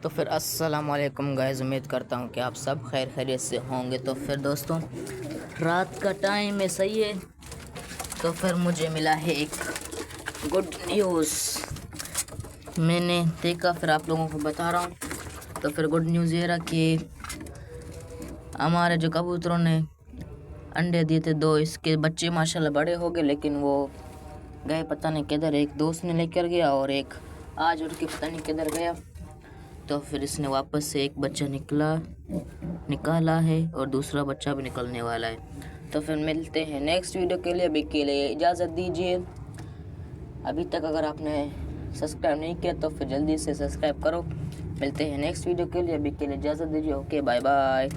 तो फिर अस्सलाम वालेकुम गाइस, उम्मीद करता हूँ कि आप सब खैर खैरियत से होंगे। तो फिर दोस्तों, रात का टाइम है, सही है। तो फिर मुझे मिला है एक गुड न्यूज़, मैंने देखा, फिर आप लोगों को बता रहा हूँ। तो फिर गुड न्यूज़ ये रहा कि हमारे जो कबूतरों ने अंडे दिए थे 2, इसके बच्चे माशाल्लाह बड़े हो गए, लेकिन वो गए पता नहीं किधर। एक दोस्त ने लेकर गया और एक आज उड़ के पता नहीं किधर गया। तो फिर इसने वापस से एक बच्चा निकाला है और दूसरा बच्चा भी निकलने वाला है। तो फिर मिलते हैं नेक्स्ट वीडियो के लिए। अभी के लिए इजाज़त दीजिए। अभी तक अगर आपने सब्सक्राइब नहीं किया तो फिर जल्दी से सब्सक्राइब करो। मिलते हैं नेक्स्ट वीडियो के लिए। अभी के लिए इजाज़त दीजिए। Okay, bye bye.